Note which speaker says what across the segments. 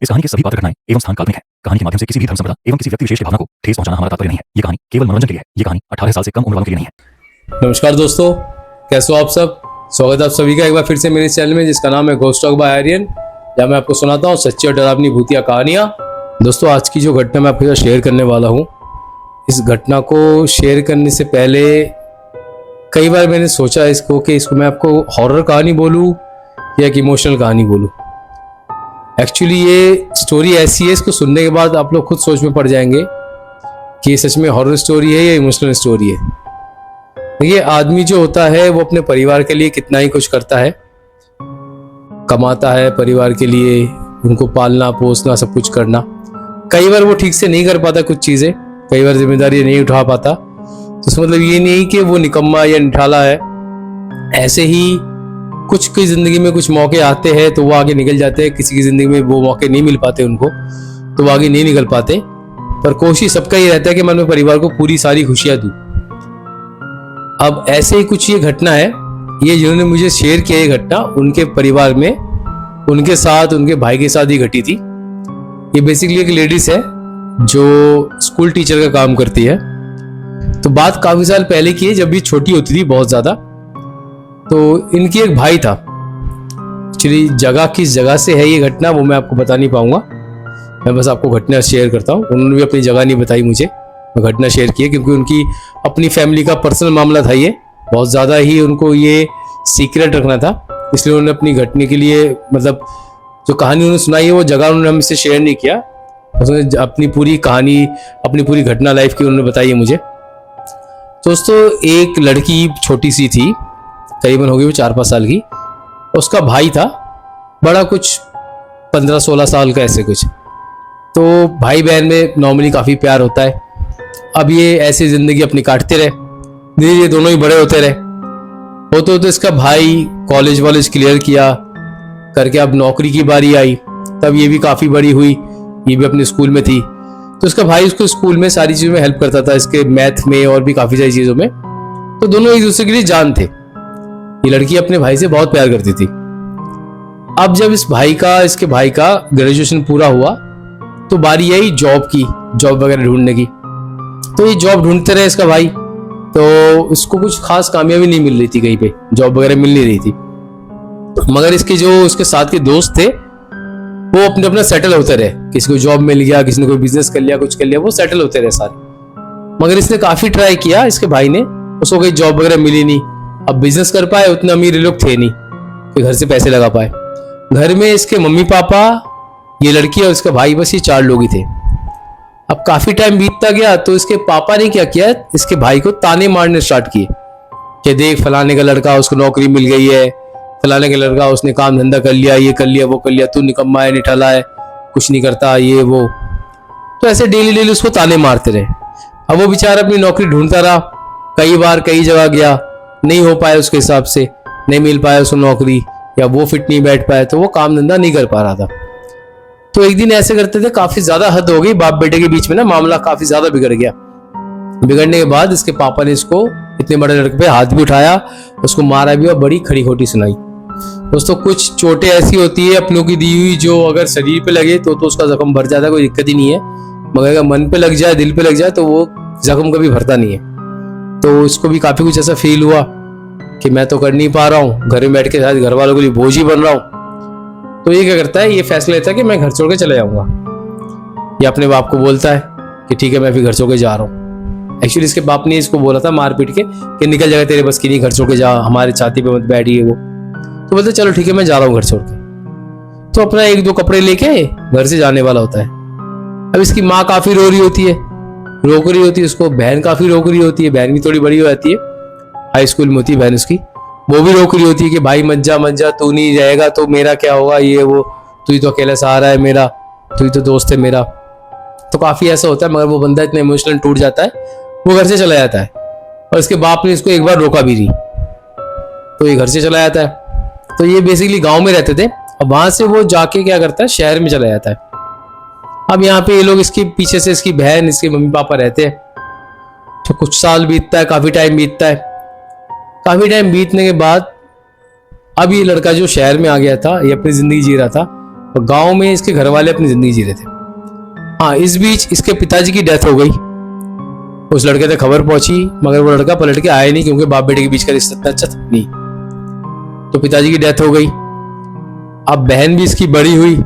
Speaker 1: इस कहानी के सभी पात्र घटनाएं एवं स्थान काल्पनिक है। कहानी के माध्यम से किसी भी धर्म संप्रदाय एवं किसी व्यक्ति विशेष की भावना को ठेस पहुंचाना हमारा तात्पर्य नहीं है। ये कहानी केवल मनोरंजन के लिए है। ये कहानी 18 साल से कम उम्र वालों के लिए नहीं है।
Speaker 2: नमस्कार दोस्तों, कैसे हो आप सब। स्वागत है आप सभी का एक बार फिर से मेरे चैनल में, जिसका नाम है घोस्ट टॉक बाय आर्यन, जहाँ मैं आपको सुनाता हूँ सच्ची और डरावनी भूतिया कहानियाँ। दोस्तों, आज की जो घटना मैं आपके साथ शेयर करने वाला हूँ, इस घटना को शेयर करने से पहले कई बार मैंने सोचा इसको मैं आपको हॉरर कहानी बोलूँ या एक इमोशनल कहानी बोलूँ। एक्चुअली ये स्टोरी ऐसी है, इसको सुनने के बाद आप लोग खुद सोच में पड़ जाएंगे कि ये सच में हॉरर स्टोरी है या इमोशनल स्टोरी है। देखिए, आदमी जो होता है वो अपने परिवार के लिए कितना ही कुछ करता है, कमाता है परिवार के लिए, उनको पालना पोसना सब कुछ करना। कई बार वो ठीक से नहीं कर पाता कुछ चीज़ें, कई बार जिम्मेदारी नहीं उठा पाता। तो इसका मतलब ये नहीं कि वो निकम्मा या निठाला है। ऐसे ही कुछ की ज़िंदगी में कुछ मौके आते हैं तो वो आगे निकल जाते हैं, किसी की ज़िंदगी में वो मौके नहीं मिल पाते उनको, तो वो आगे नहीं निकल पाते। पर कोशिश सबका ये रहता है कि मैं अपने परिवार को पूरी सारी खुशियाँ दूँ। अब ऐसे ही कुछ ये घटना है, ये जिन्होंने मुझे शेयर किया, ये घटना उनके परिवार में उनके साथ, उनके भाई के साथ ही घटी थी। ये बेसिकली एक लेडीज है जो स्कूल टीचर का काम करती है। तो बात काफी साल पहले की है, जब ये छोटी होती थी बहुत ज्यादा। तो इनकी एक भाई था। एक्चुअली जगह किस जगह से है ये घटना वो मैं आपको बता नहीं पाऊंगा, मैं बस आपको घटना शेयर करता हूँ। उन्होंने भी अपनी जगह नहीं बताई मुझे, मैं घटना शेयर की है क्योंकि उनकी अपनी फैमिली का पर्सनल मामला था। ये बहुत ज़्यादा ही उनको ये सीक्रेट रखना था, इसलिए उन्होंने अपनी घटने के लिए, मतलब जो कहानी उन्होंने सुनाई है वो जगह उन्होंने हमसे शेयर नहीं किया। उसने अपनी पूरी कहानी, अपनी पूरी घटना लाइफ की उन्होंने बताई है मुझे। दोस्तों, एक लड़की छोटी सी थी, करीबन होगी वो 4-5 साल की। उसका भाई था बड़ा, कुछ 15-16 साल का ऐसे कुछ। तो भाई बहन में नॉर्मली काफ़ी प्यार होता है। अब ये ऐसी ज़िंदगी अपनी काटते रहे, धीरे धीरे दोनों ही बड़े होते रहे। होते होते इसका भाई कॉलेज क्लियर किया करके अब नौकरी की बारी आई। तब ये भी काफ़ी बड़ी हुई, ये भी अपने स्कूल में थी। तो इसका भाई उसको स्कूल में सारी चीज़ों में हेल्प करता था, इसके मैथ में और भी काफ़ी सारी चीज़ों में। तो दोनों एक दूसरे के लिए जान थे। ये लड़की अपने भाई से बहुत प्यार करती थी। अब जब इसके भाई का ग्रेजुएशन पूरा हुआ तो बारी आई जॉब वगैरह ढूंढने की। तो ये जॉब ढूंढते रहे इसका भाई, तो इसको कुछ खास कामयाबी नहीं मिल रही थी, कहीं पे जॉब वगैरह मिल नहीं रही थी। मगर इसके साथ के दोस्त थे वो अपने अपना सेटल होते रहे। किसी को जॉब मिल गया, किसी ने कोई बिजनेस कर लिया, कुछ कर लिया, वो सेटल होते रहे सारे। मगर इसने काफी ट्राई किया, इसके भाई ने, उसको कोई जॉब वगैरह मिली नहीं। अब बिजनेस कर पाए उतने अमीर लोग थे नहीं कि घर से पैसे लगा पाए। घर में इसके मम्मी पापा, ये लड़की और इसका भाई, बस ये 4 लोग ही थे। अब काफी टाइम बीतता गया तो इसके पापा ने क्या किया, इसके भाई को ताने मारने स्टार्ट किए कि देख फलाने का लड़का, उसको नौकरी मिल गई है, फलाने का लड़का उसने काम धंधा कर लिया, ये कर लिया वो कर लिया, तू निकम्मा है, निठाला है, कुछ नहीं करता, ये वो। तो ऐसे डेली उसको ताने मारते रहे। अब वो बेचारा अपनी नौकरी ढूंढता रहा, कई बार कई जगह गया, नहीं हो पाया उसके हिसाब से, नहीं मिल पाया उसको नौकरी, या वो फिट नहीं बैठ पाया, तो वो काम धंधा नहीं कर पा रहा था। तो एक दिन ऐसे करते थे, काफी ज्यादा हद हो गई बाप बेटे के बीच में ना, मामला काफी ज्यादा बिगड़ गया। बिगड़ने के बाद इसके पापा ने इसको, इतने बड़े लड़के पे हाथ भी उठाया, उसको मारा भी और बड़ी खड़ी खोटी सुनाई। दोस्तों, कुछ चोटें ऐसी होती है अपनों की दी हुई, जो अगर शरीर पे लगे तो उसका जख्म भर जाता है, कोई दिक्कत ही नहीं है। मगर अगर मन पे लग जाए, दिल पे लग जाए, तो वो जख्म कभी भरता नहीं है। तो इसको भी काफी कुछ ऐसा फील हुआ कि मैं तो कर नहीं पा रहा हूँ, घर में बैठ के शायद घर वालों के लिए बोझ ही बन रहा हूँ। तो ये क्या करता है, ये फैसला लेता है कि मैं घर छोड़ के चले जाऊंगा। ये अपने बाप को बोलता है कि ठीक है मैं फिर घर छोड़ के जा रहा हूँ। एक्चुअली इसके बाप ने इसको बोला था मार पीट के कि निकल जाएगा, तेरे बस की नहीं, घर छोड़ के जा, हमारे छाती पे मत बैठिए। वो तो बोलते चलो ठीक है मैं जा रहा हूँ घर छोड़ के। तो अपना 1-2 कपड़े लेके घर से जाने वाला होता है। अब इसकी माँ काफी रो रही होती है, रोक रही होती है उसको, बहन काफी रोक रही होती है, बहन भी थोड़ी बड़ी हो जाती है, हाई स्कूल में होती है बहन उसकी, वो भी रोक रही होती है कि भाई मत जा, तू नहीं जाएगा तो मेरा क्या होगा, ये वो, तू ही तो अकेला सहारा है मेरा, तू ही तो दोस्त है मेरा। तो काफी ऐसा होता है। मगर वो बंदा इतना इमोशनल टूट जाता है, वो घर से चला जाता है। और इसके बाप ने इसको एक बार रोका भी नहीं, तो ये घर से चला जाता है। तो ये बेसिकली गांव में रहते थे, अब वहां से वो जाके क्या करता है, शहर में चला जाता है। अब यहाँ पे ये लोग, इसके पीछे से इसकी बहन, इसके मम्मी पापा रहते हैं। तो कुछ साल बीतता है, काफी टाइम बीतता है। काफी टाइम बीतने के बाद अब ये लड़का जो शहर में आ गया था, ये अपनी जिंदगी जी रहा था, और गांव में इसके घर वाले अपनी जिंदगी जी रहे थे। हाँ, इस बीच इसके पिताजी की डेथ हो गई। उस लड़के तक खबर पहुंची मगर वो लड़का पलट के आया नहीं, क्योंकि बाप बेटे के बीच का रिश्ता इतना अच्छा था नहीं। तो पिताजी की डेथ हो गई। अब बहन भी इसकी बड़ी हुई।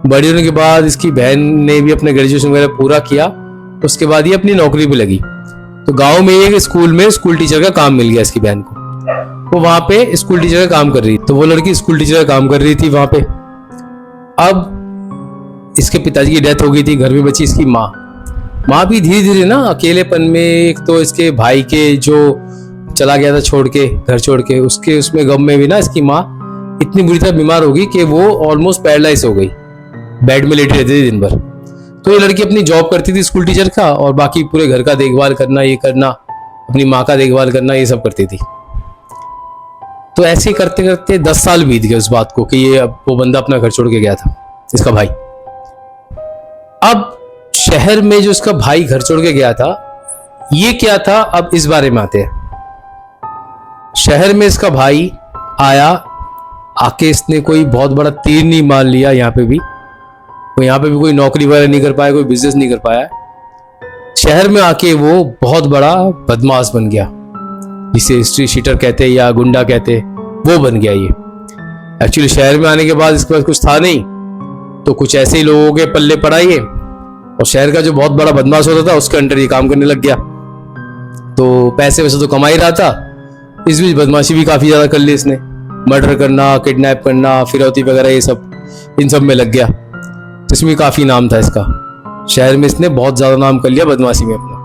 Speaker 2: बड़ी होने के बाद इसकी बहन ने भी अपने ग्रेजुएशन वगैरह पूरा किया। उसके बाद ये अपनी नौकरी पे लगी। तो गांव में एक स्कूल में स्कूल टीचर का काम मिल गया इसकी बहन को। वो वहां पे स्कूल टीचर का काम कर रही थी। तो वो लड़की स्कूल टीचर का काम कर रही थी वहां पे। अब इसके पिताजी की डेथ हो गई थी। घर में बची इसकी माँ। माँ भी धीरे धीरे ना अकेलेपन में, एक तो इसके भाई के जो चला गया था छोड़ के, घर छोड़ के, उसमें गम में भी ना इसकी माँ इतनी बुरी तरह बीमार हो गई कि वो ऑलमोस्ट पैरालाइज हो गई। बेड में लेटी रहती थी दिन भर। तो ये लड़की अपनी जॉब करती थी स्कूल टीचर का, और बाकी पूरे घर का देखभाल करना, ये करना, अपनी माँ का देखभाल करना, ये सब करती थी। तो ऐसे ही करते करते 10 साल बीत गए उस बात को कि ये अब वो बंदा अपना घर छोड़ के गया था, इसका भाई। अब शहर में जो इसका भाई घर छोड़ के गया था, ये क्या था, अब इस बारे में आते हैं। शहर में इसका भाई आया, आके इसने कोई बहुत बड़ा तीर नहीं मान लिया। यहाँ पे भी कोई नौकरी वगैरह नहीं कर पाया, कोई बिजनेस नहीं कर पाया। शहर में आके वो बहुत बड़ा बदमाश बन गया, जिसे स्ट्रीट शीटर कहते या गुंडा कहते, वो बन गया ये। एक्चुअली शहर में आने के बाद इसके पास कुछ था नहीं, तो कुछ ऐसे ही लोगों के पल्ले पड़ा ये, और शहर का जो बहुत बड़ा बदमाश होता था उसके अंडर ये काम करने लग गया। तो पैसे वैसे तो कमा ही रहा था, इस बीच बदमाशी भी काफी ज्यादा कर ली इसने। मर्डर करना, किडनैप करना, फिरौती वगैरह, ये सब इन सब में लग गया। इसमें काफी नाम था इसका। शहर में इसने बहुत ज्यादा नाम कर लिया बदमाशी में अपना।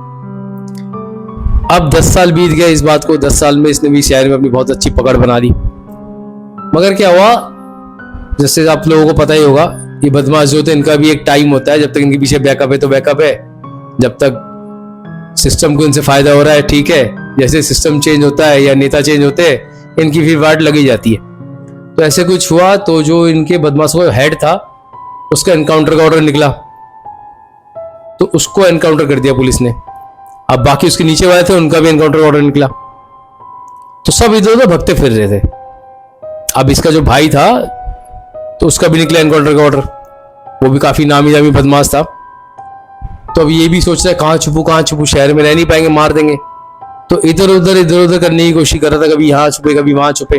Speaker 2: अब 10 साल बीत गए इस बात को। 10 साल में इसने भी शहर में अपनी बहुत अच्छी पकड़ बना ली। मगर क्या हुआ, जैसे आप लोगों को पता ही होगा, ये बदमाश जो होते हैं इनका भी एक टाइम होता है। जब तक इनके पीछे बैकअप है तो बैकअप है, जब तक सिस्टम को इनसे फायदा हो रहा है ठीक है। जैसे सिस्टम चेंज होता है या नेता चेंज होते हैं, इनकी फिर वाट लगी जाती है। तो ऐसे कुछ हुआ, तो जो इनके बदमाशों का हेड था उसका एनकाउंटर का ऑर्डर निकला, तो उसको एनकाउंटर कर दिया पुलिस ने। अब बाकी उसके नीचे वाले थे, उनका भी एनकाउंटर का ऑर्डर निकला। तो सब इधर उधर भगते फिर रहे थे। अब इसका जो भाई था तो उसका भी निकला एनकाउंटर का ऑर्डर। वो भी काफी नामी जामी बदमाश था। तो अब ये भी सोच रहा है कहाँ छुपू, शहर में रह नहीं पाएंगे, मार देंगे। तो इधर उधर करने की कोशिश कर रहा था, कभी यहाँ छुपे कभी वहां छुपे।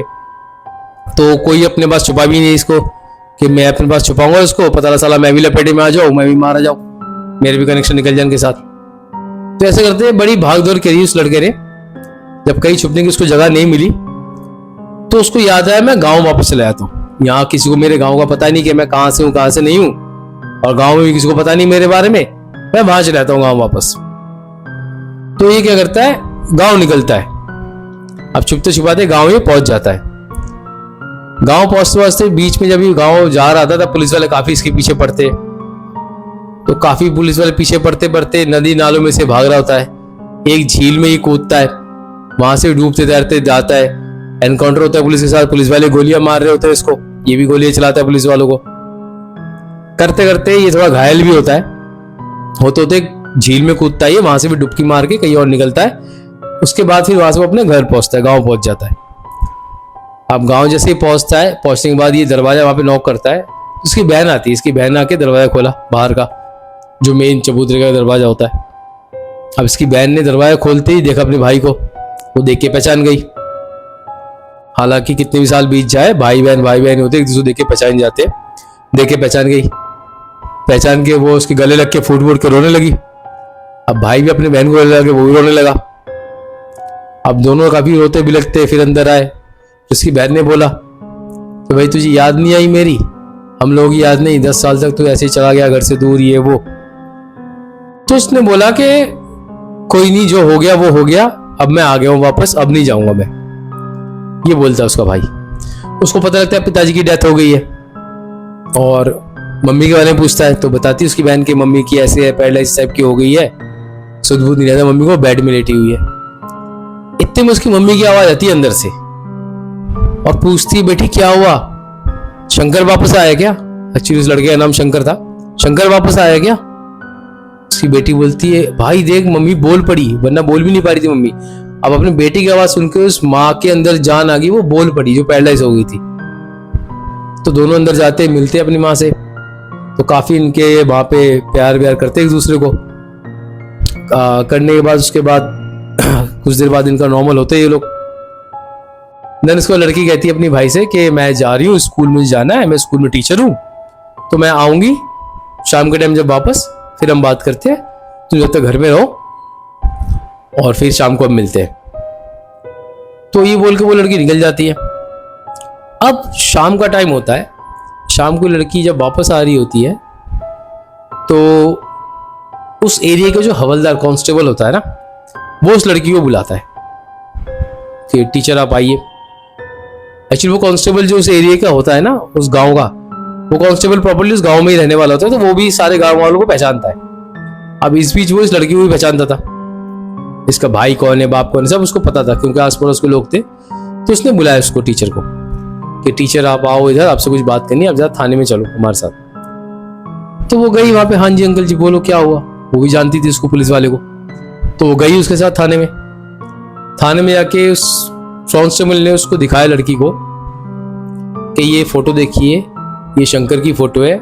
Speaker 2: तो कोई अपने पास छुपा भी नहीं इसको कि मैं अपने पास छुपाऊंगा इसको, पता लगा साला मैं भी लपेटे में आ जाऊं, मैं भी मारा जाऊं, मेरे भी कनेक्शन निकल जाए इनके साथ। तो ऐसे करते बड़ी भाग दौड़ करी उस लड़के ने। जब कहीं छुपने की उसको जगह नहीं मिली तो उसको याद आया मैं गांव वापस चला जाता हूँ। यहाँ किसी को मेरे गांव का पता नहीं कि मैं कहाँ से हूँ कहाँ से नहीं हूँ, और गांव में भी किसी को पता नहीं मेरे बारे में, मैं वहां चला जाता हूँ गांव वापस। तो ये क्या करता है, गांव निकलता है। अब छुपते छुपाते गांव ये पहुंच जाता है। गांव पहुंचते पहुंचते बीच में जब ये गांव जा रहा था तब पुलिस वाले काफी इसके पीछे पड़ते। तो काफी पुलिस वाले पीछे पड़ते पड़ते नदी नालों में से भाग रहा होता है। एक झील में ही कूदता है, वहां से डूबते तैरते जाता है। एनकाउंटर होता है पुलिस के साथ, पुलिस वाले गोलियां मार रहे होते हैं इसको, ये भी गोलियां चलाता है पुलिस वालों को। करते करते ये थोड़ा घायल भी होता है। होते होते झील में कूदता है, वहां से भी डुबकी मार के कहीं और निकलता है। उसके बाद फिर वहां से वो अपने घर पहुंचता है, गांव पहुंच जाता है। अब गांव जैसे ही पहुंचता है, पहुंचने के बाद ये दरवाजा वहां पे नॉक करता है। उसकी बहन आती है, इसकी बहन आके दरवाजा खोला बाहर का, जो मेन चबूतरे का दरवाजा होता है। अब इसकी बहन ने दरवाजा खोलते ही देखा अपने भाई को, वो देख के पहचान गई। हालांकि कितने भी साल बीत जाए, भाई बहन होते, एक दूसरे देख के पहचान जाते। देख के पहचान गई, पहचान के वो उसके गले लग के फूट फूट के रोने लगी। अब भाई भी अपने बहन को गले लगा के वो भी रोने लगा। अब दोनों काफी रोते बिलखते फिर अंदर आए। उसकी बहन ने बोला तो भाई तुझे याद नहीं आई मेरी? हम लोग की याद नहीं, 10 साल तक तो ऐसे ही चला गया घर से दूर, ये वो। तो उसने बोला कि कोई नहीं, जो हो गया वो हो गया, अब मैं आ गया हूं वापस, अब नहीं जाऊंगा मैं। ये बोलता है उसका भाई। उसको पता लगता है पिताजी की डेथ हो गई है, और मम्मी के बारे में पूछता है तो बताती है उसकी बहन की मम्मी की ऐसे है, पैरालाइसिस टाइप की हो गई है, सुध बुध नहीं रहता मम्मी को, बेड में लेटी हुई है। इतने में उसकी मम्मी की आवाज आती है अंदर से और पूछती है बेटी क्या हुआ, शंकर वापस आया क्या? एक्चुअली उस लड़के का नाम शंकर था। शंकर वापस आया क्या? उसकी बेटी बोलती है भाई देख मम्मी बोल पड़ी, वरना बोल भी नहीं पा रही थी मम्मी। अब अपने बेटी की आवाज सुनकर उस माँ के अंदर जान आ गई, वो बोल पड़ी जो पैरालाइज हो गई थी। तो दोनों अंदर जाते, मिलते अपनी माँ से, तो काफ़ी इनके वहाँ पे प्यार व्यार करते एक दूसरे को। करने के बाद उसके बाद कुछ देर बाद इनका नॉर्मल होते ये लोग। देन इसको लड़की कहती है अपनी भाई से कि मैं जा रही हूँ स्कूल, मुझे जाना है, मैं स्कूल में टीचर हूँ, तो मैं आऊँगी शाम के टाइम जब वापस, फिर हम बात करते हैं, तुम जब तक घर में रहो और फिर शाम को हम मिलते हैं। तो ये बोल के वो लड़की निकल जाती है। अब शाम का टाइम होता है, शाम को लड़की जब वापस आ रही होती है तो उस एरिया का जो हवलदार कांस्टेबल होता है ना, वो उस लड़की को बुलाता है कि टीचर आप आइए। एक्चुअली वो कांस्टेबल जो उस एरिया का होता है ना, उस गांव का, वो कांस्टेबल प्रॉपर्ली उस गांव में ही रहने वाला होता है, तो वो भी सारे गांव वालों को पहचानता है। अब इस बीच वो इस लड़की को भी पहचानता था, इसका भाई कौन है, बाप कौन है, सब उसको पता था क्योंकि आस पड़ोस के लोग थे। तो उसने बुलाया उसको, टीचर को, कि टीचर आप आओ इधर, आपसे कुछ बात करनी है, आप जरा थाने में चलो हमारे साथ। तो वो गई वहां पे, हाँ जी अंकल जी बोलो क्या हुआ। वो भी जानती थी उसको, पुलिस वाले को। तो वो गई उसके साथ थाने में। थाने में जाके उस कांस्टेबल ने उसको दिखाया लड़की को कि ये फोटो देखिए, ये शंकर की फोटो है,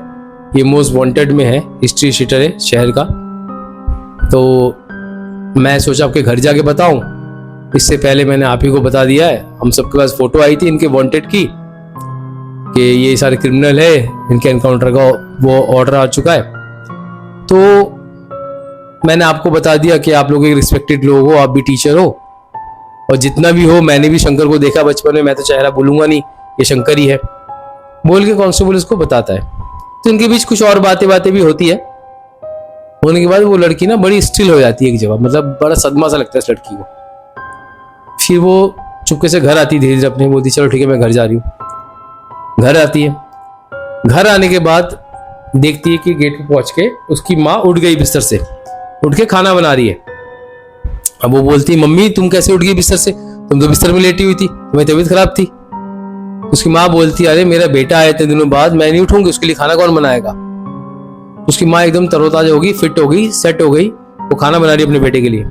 Speaker 2: ये मोस्ट वांटेड में है, हिस्ट्री शीटर है शहर का। तो मैं सोचा आपके घर जाके बताऊं, इससे पहले मैंने आप ही को बता दिया है। हम सबके पास फोटो आई थी इनके वांटेड की कि ये सारे क्रिमिनल है, इनके एनकाउंटर का वो ऑर्डर आ चुका है। तो मैंने आपको बता दिया कि आप लोग एक रिस्पेक्टेड लोग हो, आप भी टीचर हो, और जितना भी हो मैंने भी शंकर को देखा बचपन में, मैं तो चेहरा बोलूंगा नहीं, ये शंकर ही है, बोल के कांस्टेबल इसको बताता है। तो इनके बीच कुछ और बातें भी होती है। होने के बाद वो लड़की ना बड़ी स्टिल हो जाती है एक जगह, मतलब बड़ा सदमा सा लगता है इस लड़की को। फिर वो चुपके से घर आती है धीरे धीरे अपने, बोलती चलो ठीक है मैं घर जा रही हूँ। घर आती है, घर आने के बाद देखती है कि गेट पे पहुंच के उसकी माँ उठ गई बिस्तर से, उठ के खाना बना रही है। अब वो बोलती है मम्मी तुम कैसे उठ गई बिस्तर से, तुम तो बिस्तर में लेटी हुई थी, तुम्हें तबीयत खराब थी। उसकी माँ बोलती है अरे मेरा बेटा आया इतने दिनों बाद, मैं नहीं उठूंगी, उसके लिए खाना कौन बनाएगा। उसकी माँ एकदम तरोताजा हो गई, फिट हो गई, सेट हो गई, वो खाना बना रही है अपने बेटे के लिए।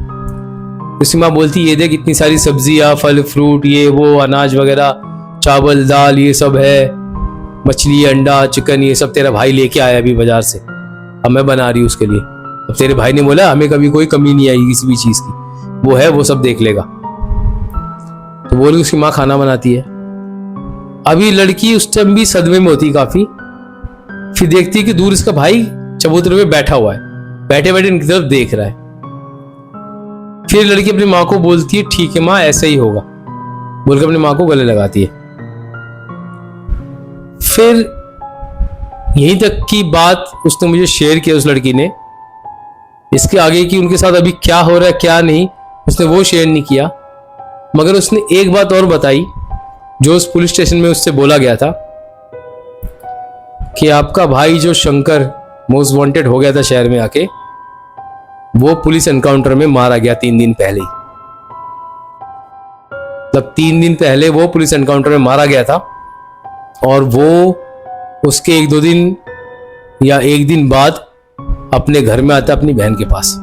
Speaker 2: उसकी माँ बोलती ये देख इतनी सारी सब्जियां, फल फ्रूट, ये वो अनाज वगैरह, चावल दाल, ये सब है, मछली अंडा चिकन, ये सब तेरा भाई लेके आया अभी बाजार से, अब मैं बना रही हूँ उसके लिए। अब तेरे भाई ने बोला हमें कभी कोई कमी नहीं आई किसी भी चीज की, वो है वो सब देख लेगा। तो बोली उसकी माँ खाना बनाती है। अभी लड़की उस टाइम भी सदमे में होती काफी। फिर देखती है कि दूर इसका भाई चबूतरे में बैठा हुआ है, बैठे बैठे इनकी तरफ देख रहा है। फिर लड़की अपनी माँ को बोलती है ठीक है माँ ऐसा ही होगा, बोलकर अपनी माँ को गले लगाती है। फिर यहीं तक की बात उसने मुझे शेयर किया उस लड़की ने। इसके आगे की उनके साथ अभी क्या हो रहा है क्या नहीं उसने वो शेयर नहीं किया, मगर उसने एक बात और बताई जो उस पुलिस स्टेशन में उससे बोला गया था कि आपका भाई जो शंकर मोस्ट वांटेड हो गया था शहर में आके, वो पुलिस एनकाउंटर में मारा गया 3 दिन पहले ही। मतलब 3 दिन पहले वो पुलिस एनकाउंटर में मारा गया था, और वो उसके 1-2 दिन या 1 दिन बाद अपने घर में आता अपनी बहन के पास।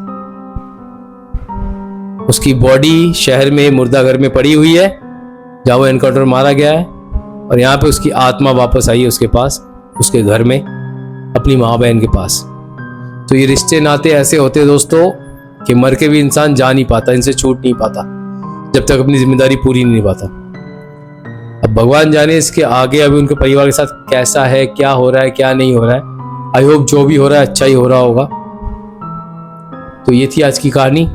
Speaker 2: उसकी बॉडी शहर में मुर्दा घर में पड़ी हुई है जहां वो एनकाउंटर मारा गया है, और यहाँ पे उसकी आत्मा वापस आई है उसके पास, उसके घर में, अपनी माँ बहन के पास। तो ये रिश्ते नाते ऐसे होते हैं दोस्तों कि मर के भी इंसान जा नहीं पाता, इनसे छूट नहीं पाता जब तक अपनी जिम्मेदारी पूरी नहीं निभाता। अब भगवान जाने इसके आगे अभी उनके परिवार के साथ कैसा है, क्या हो रहा है, क्या नहीं हो रहा है। आई होप जो भी हो रहा है अच्छा ही हो रहा होगा। तो ये थी आज की कहानी।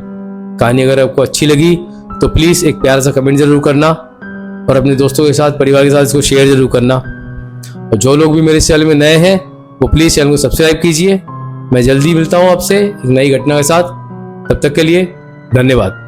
Speaker 2: कहानी अगर आपको अच्छी लगी तो प्लीज़ एक प्यारा सा कमेंट जरूर करना, और अपने दोस्तों के साथ, परिवार के साथ इसको शेयर जरूर करना। और जो लोग भी मेरे चैनल में नए हैं वो प्लीज़ चैनल को सब्सक्राइब कीजिए। मैं जल्दी मिलता हूँ आपसे एक नई घटना के साथ, तब तक के लिए धन्यवाद।